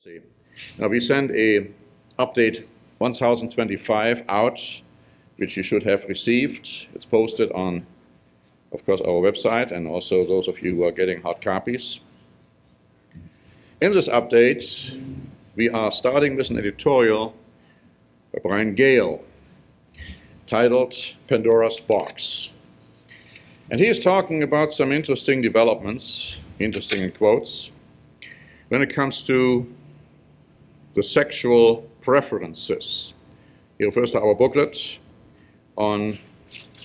democracy. Now we send a update 1025 out, which you should have received. It's posted on, of course, our website, and also those of you who are getting hard copies. In this update, we are starting with an editorial by Brian Gale titled Pandora's Box. And he is talking about some interesting developments, interesting in quotes, when it comes to the sexual preferences. He refers to our booklet on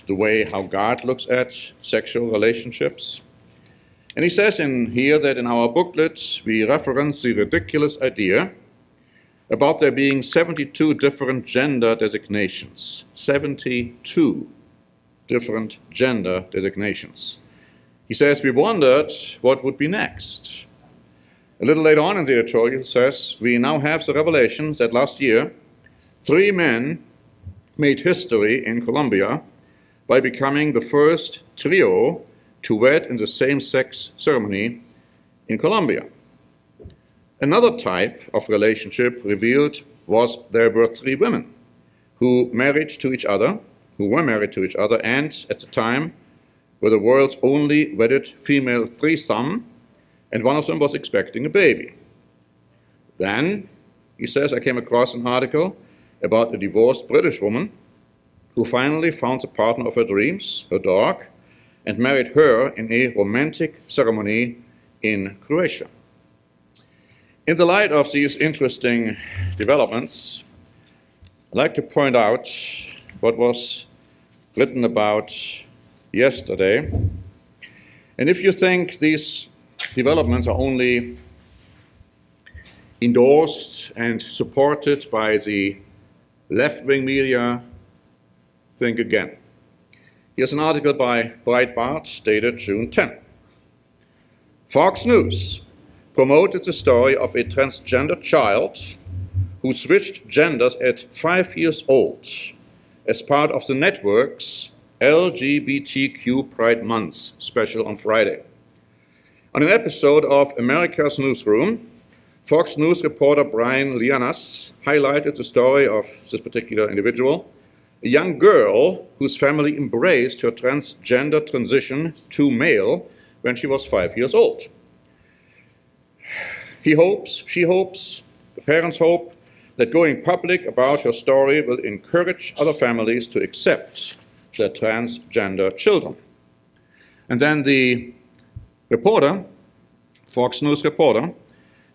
the way how God looks at sexual relationships. And he says in here that in our booklet we reference the ridiculous idea about there being 72 different gender designations. 72 different gender designations. He says we wondered what would be next. A little later on in the editorial, he says, we now have the revelation that last year, 3 men made history in Colombia by becoming the first trio to wed in the same-sex ceremony in Colombia. Another type of relationship revealed was there were 3 women who were married to each other, and at the time were the world's only wedded female threesome, and one of them was expecting a baby. Then, he says, I came across an article about a divorced British woman who finally found the partner of her dreams, her dog, and married her in a romantic ceremony in Croatia. In the light of these interesting developments, I'd like to point out what was written about yesterday. And if you think these developments are only endorsed and supported by the left-wing media, think again. Here's an article by Breitbart dated June 10. Fox News promoted the story of a transgender child who switched genders at 5 years old as part of the network's LGBTQ Pride Month special on Friday. On an episode of America's Newsroom, Fox News reporter Brian Lianas highlighted the story of this particular individual, a young girl whose family embraced her transgender transition to male when she was 5 years old. She hopes, the parents hope, that going public about her story will encourage other families to accept their transgender children. And then the reporter, Fox News reporter,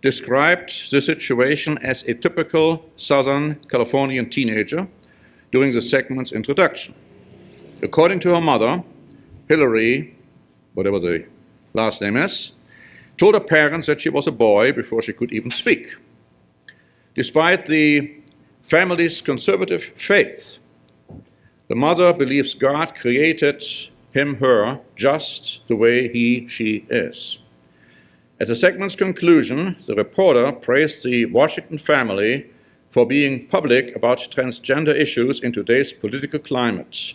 described the situation as a typical Southern Californian teenager during the segment's introduction. According to her mother, Hillary, whatever the last name is, told her parents that she was a boy before she could even speak. Despite the family's conservative faith, the mother believes God created her, just the way she is. At the segment's conclusion, the reporter praised the Washington family for being public about transgender issues in today's political climate.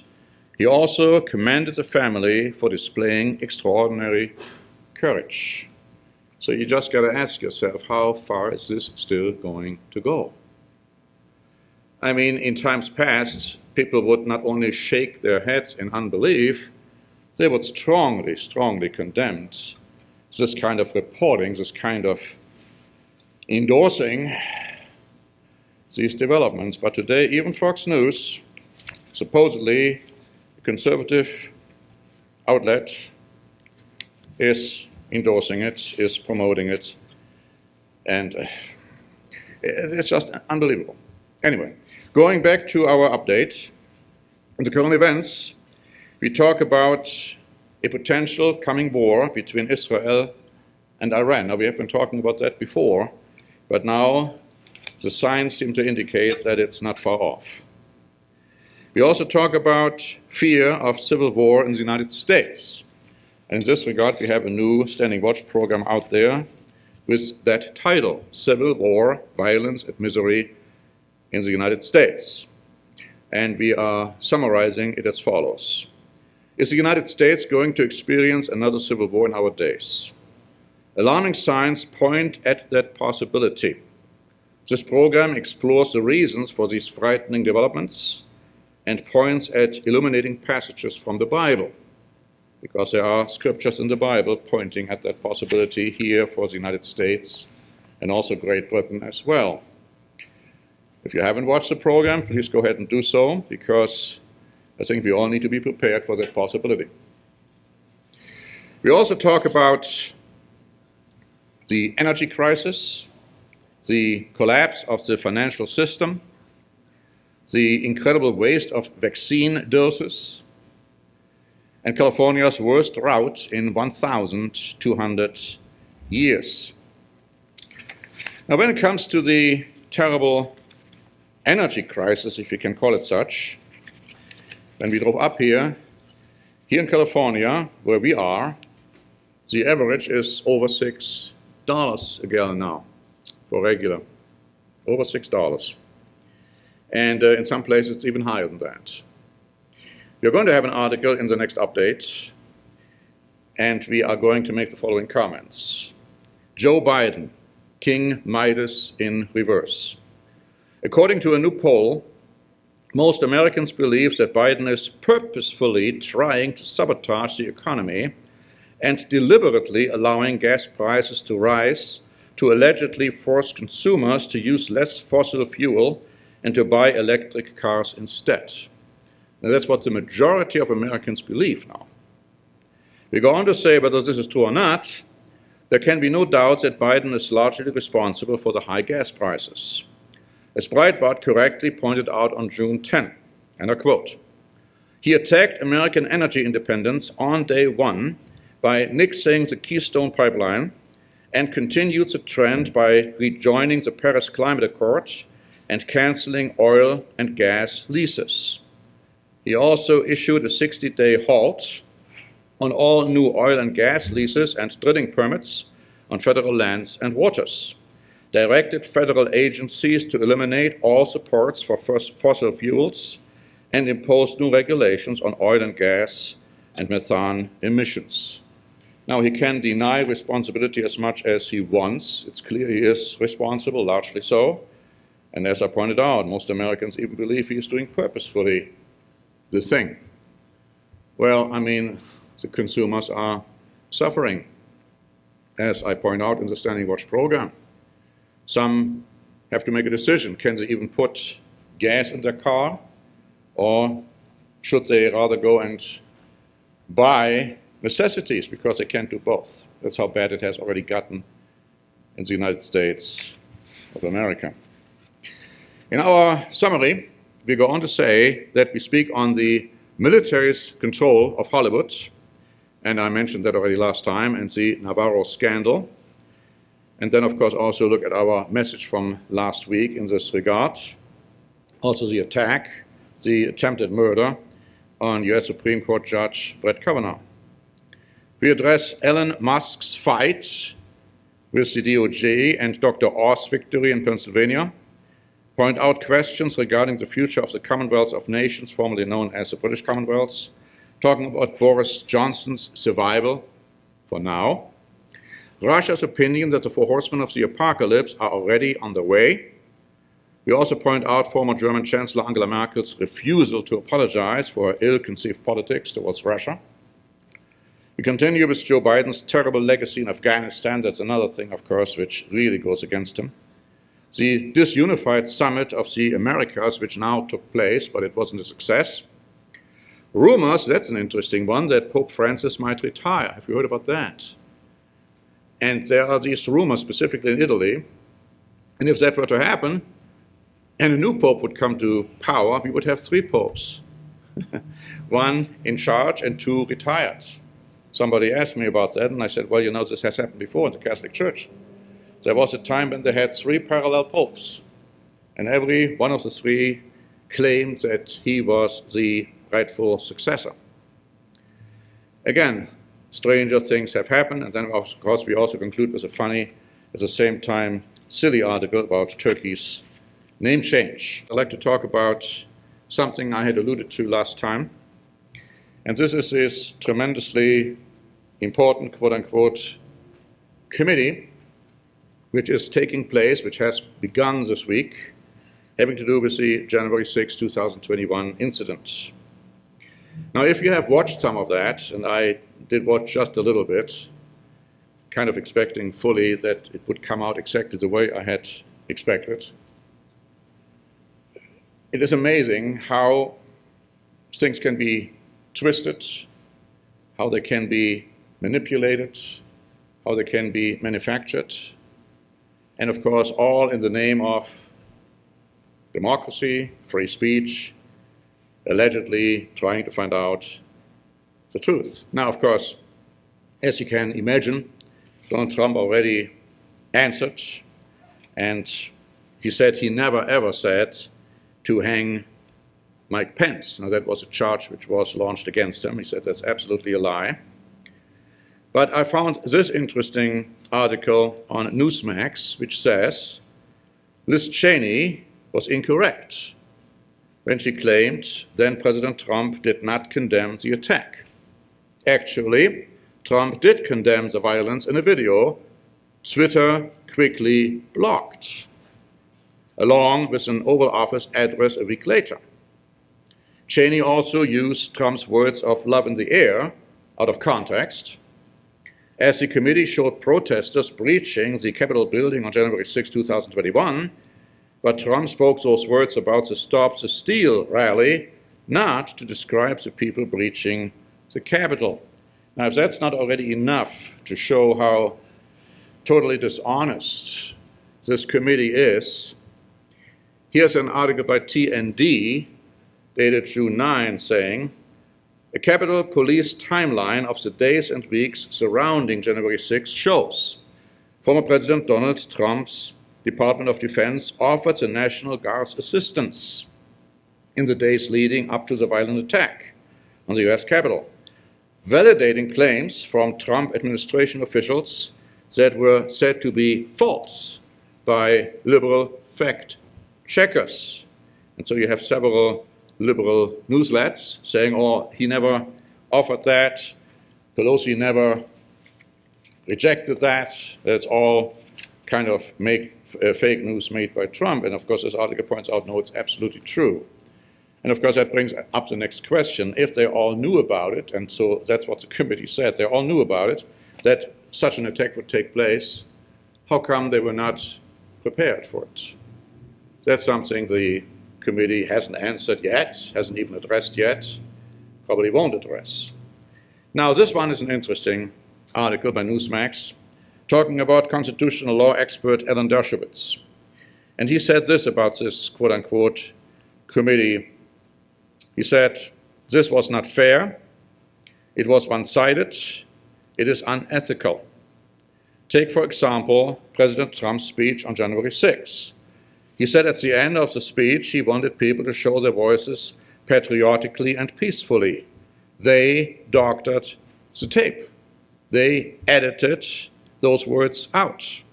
He also commended the family for displaying extraordinary courage. So you just got to ask yourself, how far is this still going to go? I mean, in times past, people would not only shake their heads in unbelief, they would strongly condemn this kind of reporting, this kind of endorsing these developments. But today, even Fox News, supposedly a conservative outlet, is endorsing it, is promoting it, and it's just unbelievable. Anyway, going back to our update, in the current events, we talk about a potential coming war between Israel and Iran. Now, we have been talking about that before, but now the signs seem to indicate that it's not far off. We also talk about fear of civil war in the United States. And in this regard, we have a new Standing Watch program out there with that title, Civil War, Violence and Misery in the United States. And we are summarizing it as follows. Is the United States going to experience another civil war in our days? Alarming signs point at that possibility. This program explores the reasons for these frightening developments and points at illuminating passages from the Bible, because there are scriptures in the Bible pointing at that possibility here for the United States and also Great Britain as well. If you haven't watched the program, please go ahead and do so, because I think we all need to be prepared for that possibility. We also talk about the energy crisis, the collapse of the financial system, the incredible waste of vaccine doses, and California's worst drought in 1,200 years. Now, when it comes to the terrible energy crisis, if you can call it such, when we drove up here in California, where we are, the average is over $6 a gallon now for regular, over $6. And in some places it's even higher than that. We're going to have an article in the next update, and we are going to make the following comments. Joe Biden, King Midas in reverse. According to a new poll, most Americans believe that Biden is purposefully trying to sabotage the economy and deliberately allowing gas prices to rise to allegedly force consumers to use less fossil fuel and to buy electric cars instead. Now, that's what the majority of Americans believe now. We go on to say whether this is true or not, there can be no doubt that Biden is largely responsible for the high gas prices. As Breitbart correctly pointed out on June 10, and I quote, "He attacked American energy independence on day one by nixing the Keystone Pipeline and continued the trend by rejoining the Paris Climate Accord and canceling oil and gas leases. He also issued a 60-day halt on all new oil and gas leases and drilling permits on federal lands and waters, directed federal agencies to eliminate all supports for fossil fuels, and imposed new regulations on oil and gas and methane emissions." Now, he can deny responsibility as much as he wants. It's clear he is responsible, largely so. And as I pointed out, most Americans even believe he is doing purposefully the thing. Well, I mean, the consumers are suffering, as I point out in the Standing Watch program. Some have to make a decision. Can they even put gas in their car? Or should they rather go and buy necessities because they can't do both? That's how bad it has already gotten in the United States of America. In our summary, we go on to say that we speak on the military's control of Hollywood, and I mentioned that already last time, and the Navarro scandal. And then, of course, also look at our message from last week in this regard. Also the attack, the attempted murder on U.S. Supreme Court Judge Brett Kavanaugh. We address Elon Musk's fight with the DOJ and Dr. Oz victory in Pennsylvania, point out questions regarding the future of the Commonwealth of Nations, formerly known as the British Commonwealth, talking about Boris Johnson's survival for now, Russia's opinion that the four horsemen of the apocalypse are already on the way. We also point out former German Chancellor Angela Merkel's refusal to apologize for her ill-conceived politics towards Russia. We continue with Joe Biden's terrible legacy in Afghanistan. That's another thing, of course, which really goes against him. The disunified summit of the Americas, which now took place, but it wasn't a success. Rumors, that's an interesting one, that Pope Francis might retire. Have you heard about that? And there are these rumors, specifically in Italy. And if that were to happen, and a new pope would come to power, we would have three popes. One in charge and two retired. Somebody asked me about that, and I said, well, you know, this has happened before in the Catholic Church. There was a time when they had three parallel popes, and every one of the three claimed that he was the rightful successor. Again, stranger things have happened, and then, of course, we also conclude with a funny, at the same time, silly article about Turkey's name change. I'd like to talk about something I had alluded to last time, and this is this tremendously important, quote-unquote, committee which is taking place, which has begun this week, having to do with the January 6, 2021 incident. Now, if you have watched some of that, and I did watch just a little bit, kind of expecting fully that it would come out exactly the way I had expected, it is amazing how things can be twisted, how they can be manipulated, how they can be manufactured, and of course all in the name of democracy, free speech, allegedly trying to find out the truth. Now, of course, as you can imagine, Donald Trump already answered, and he said he never ever said to hang Mike Pence. Now, that was a charge which was launched against him. He said that's absolutely a lie. But I found this interesting article on Newsmax, which says Liz Cheney was incorrect when she claimed then President Trump did not condemn the attack. Actually, Trump did condemn the violence in a video Twitter quickly blocked, along with an Oval Office address a week later. Cheney also used Trump's words of love in the air out of context, as the committee showed protesters breaching the Capitol building on January 6, 2021, but Trump spoke those words about the Stop the Steal rally, not to describe the people breaching the Capitol. Now, if that's not already enough to show how totally dishonest this committee is, here's an article by TND dated June 9 saying, a Capitol Police timeline of the days and weeks surrounding January 6 shows former President Donald Trump's Department of Defense offered the National Guard's assistance in the days leading up to the violent attack on the US Capitol, validating claims from Trump administration officials that were said to be false by liberal fact checkers. And so you have several liberal newsletters saying, oh, he never offered that, Pelosi never rejected that, that's all kind of fake news made by Trump. And of course, this article points out, no, it's absolutely true. And of course, that brings up the next question. If they all knew about it, and so that's what the committee said, they all knew about it, that such an attack would take place, how come they were not prepared for it? That's something the committee hasn't answered yet, hasn't even addressed yet, probably won't address. Now, this one is an interesting article by Newsmax talking about constitutional law expert Alan Dershowitz. And he said this about this quote-unquote committee. He said, this was not fair, it was one-sided, it is unethical. Take, for example, President Trump's speech on January 6. He said at the end of the speech he wanted people to show their voices patriotically and peacefully. They doctored the tape. They edited those words out.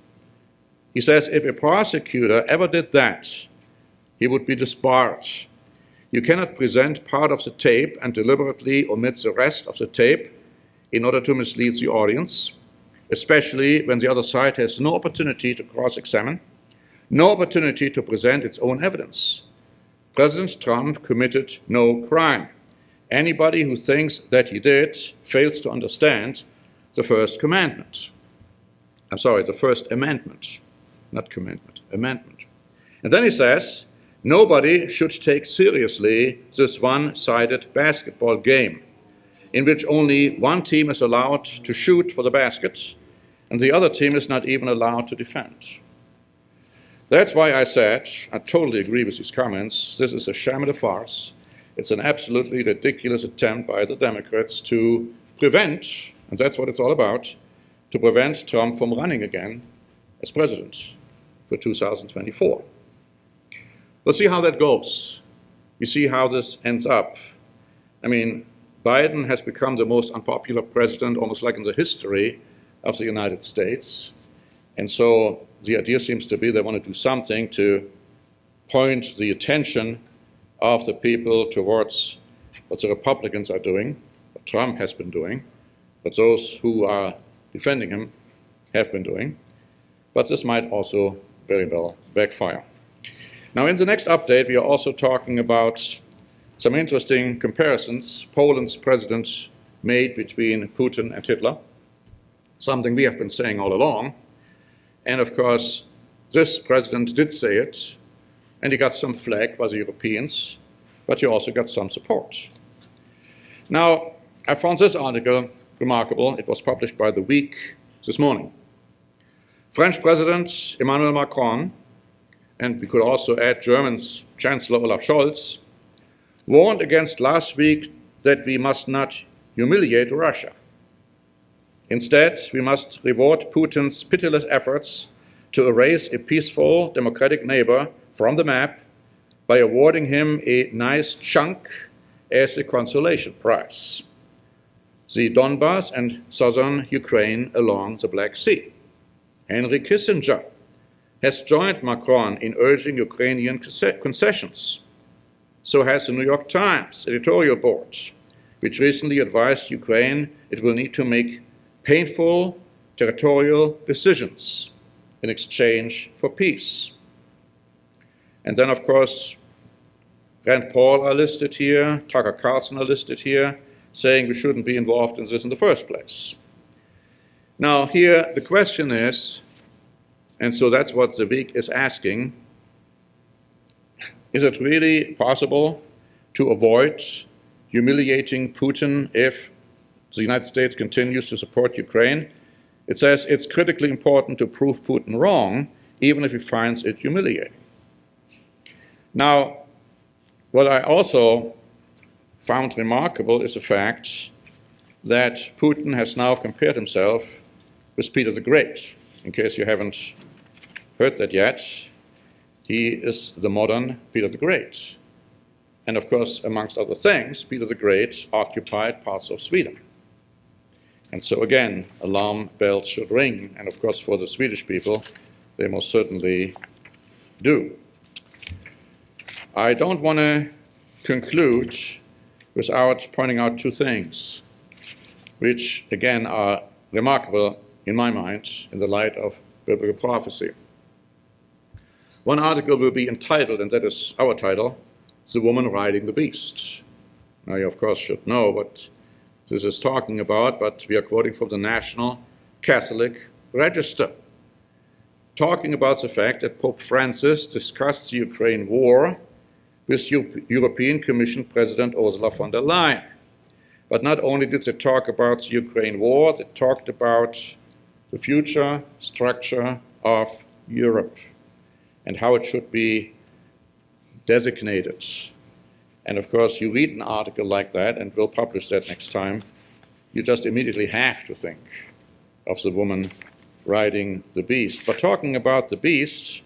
He says if a prosecutor ever did that, he would be disbarred. You cannot present part of the tape and deliberately omit the rest of the tape in order to mislead the audience, especially when the other side has no opportunity to cross-examine, no opportunity to present its own evidence. President Trump committed no crime. Anybody who thinks that he did fails to understand the First Commandment. The First Amendment, not commandment, amendment. And then he says, nobody should take seriously this one-sided basketball game in which only one team is allowed to shoot for the basket and the other team is not even allowed to defend. That's why I said, I totally agree with these comments, this is a sham and a farce. It's an absolutely ridiculous attempt by the Democrats to prevent, and that's what it's all about, to prevent Trump from running again as president for 2024. Let's see how that goes. You see how this ends up. I mean, Biden has become the most unpopular president almost like in the history of the United States. And so the idea seems to be they want to do something to point the attention of the people towards what the Republicans are doing, what Trump has been doing, what those who are defending him have been doing. but this might also very well backfire. Now, in the next update, we are also talking about some interesting comparisons Poland's president made between Putin and Hitler, something we have been saying all along. And of course, this president did say it, and he got some flack by the Europeans, but he also got some support. Now, I found this article remarkable. It was published by The Week this morning. French President Emmanuel Macron, and we could also add German's Chancellor Olaf Scholz, warned against last week that we must not humiliate Russia. Instead, we must reward Putin's pitiless efforts to erase a peaceful, democratic neighbor from the map by awarding him a nice chunk as a consolation prize: the Donbass and southern Ukraine along the Black Sea. Henry Kissinger has joined Macron in urging Ukrainian concessions. So has the New York Times editorial board, which recently advised Ukraine it will need to make painful territorial decisions in exchange for peace. And then, of course, Rand Paul are listed here, Tucker Carlson are listed here, saying we shouldn't be involved in this in the first place. Now, here the question is, and so that's what the Week is asking, is it really possible to avoid humiliating Putin if the United States continues to support Ukraine? It says it's critically important to prove Putin wrong, even if he finds it humiliating. Now, what I also found remarkable is the fact that Putin has now compared himself with Peter the Great. In case you haven't heard that yet, he is the modern Peter the Great. And of course, amongst other things, Peter the Great occupied parts of Sweden. And so again, alarm bells should ring. And of course, for the Swedish people, they most certainly do. I don't want to conclude without pointing out two things, which again are remarkable in my mind in the light of biblical prophecy. One article will be entitled, and that is our title, "The Woman Riding the Beast." Now, you of course should know what this is talking about, but we are quoting from the National Catholic Register, talking about the fact that Pope Francis discussed the Ukraine war with European Commission President Ursula von der Leyen. But not only did they talk about the Ukraine war, they talked about the future structure of Europe and how it should be designated. And of course, you read an article like that, and we'll publish that next time, you just immediately have to think of the woman riding the beast. But talking about the beast,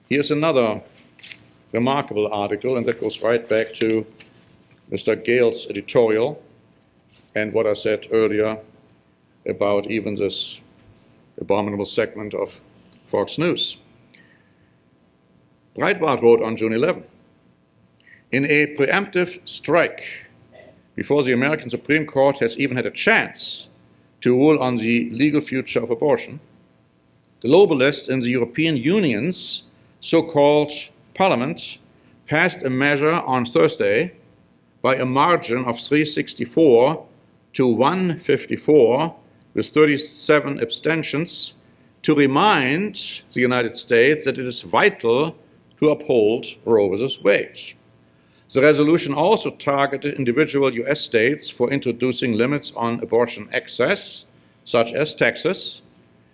here's another remarkable article, and that goes right back to Mr. Gale's editorial and what I said earlier about even this abominable segment of Fox News. Breitbart wrote on June 11, "In a preemptive strike, before the American Supreme Court has even had a chance to rule on the legal future of abortion, globalists in the European Union's so-called parliament passed a measure on Thursday by a margin of 364 to 154 with 37 abstentions to remind the United States that it is vital to uphold Roe v. Wade. The resolution also targeted individual US states for introducing limits on abortion access, such as Texas,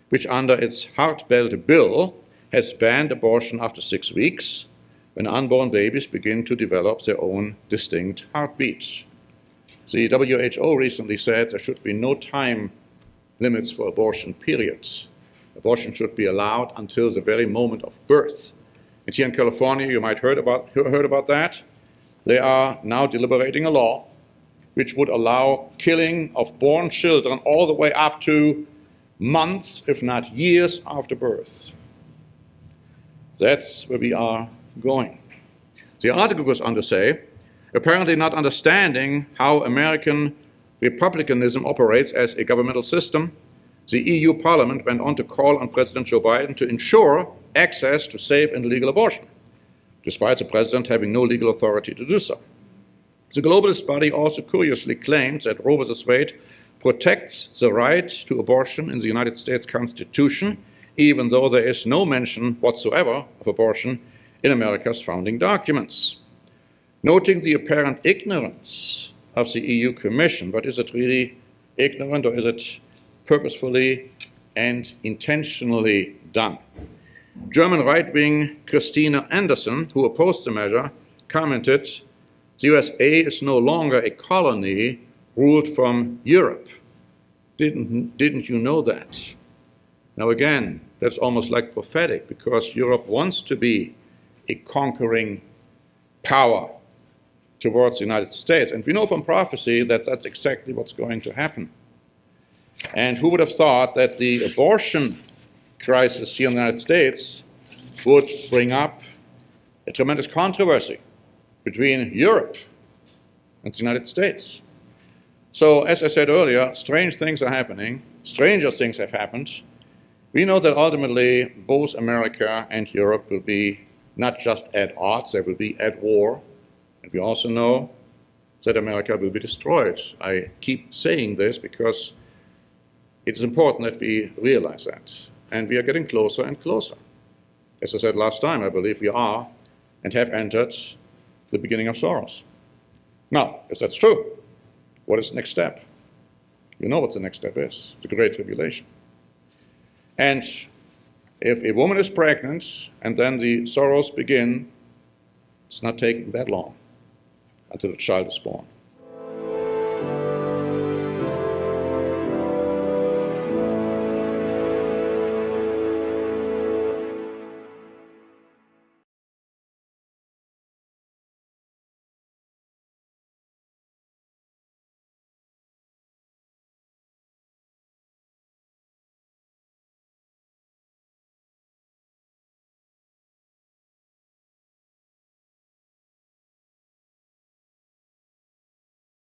which under its Heart Belt bill has banned abortion after 6 weeks, when unborn babies begin to develop their own distinct heartbeat. The WHO recently said there should be no time limits for abortion, period. Abortion should be allowed until the very moment of birth. And here in California, you might heard about that. They are now deliberating a law which would allow killing of born children all the way up to months, if not years, after birth. That's where we are going. The article goes on to say, apparently not understanding how American republicanism operates as a governmental system, the EU Parliament went on to call on President Joe Biden to ensure access to safe and legal abortion, despite the president having no legal authority to do so. The globalist body also curiously claimed that Roe v. Wade protects the right to abortion in the United States Constitution, even though there is no mention whatsoever of abortion in America's founding documents. Noting the apparent ignorance of the EU Commission, but is it really ignorant or is it purposefully and intentionally done? German right-wing Christina Anderson, who opposed the measure, commented, "The USA is no longer a colony ruled from Europe. Didn't you know that?" Now again, that's almost like prophetic, because Europe wants to be a conquering power towards the United States. And we know from prophecy that that's exactly what's going to happen. And who would have thought that the abortion crisis here in the United States would bring up a tremendous controversy between Europe and the United States? So, as I said earlier, strange things are happening. Stranger things have happened. We know that ultimately both America and Europe will be not just at odds, they will be at war. And we also know that America will be destroyed. I keep saying this because it is important that we realize that. And we are getting closer and closer. As I said last time, I believe we are and have entered the beginning of sorrows. Now, if that's true, what is the next step? You know what the next step is, the Great Tribulation. And if a woman is pregnant and then the sorrows begin, it's not taking that long until the child is born.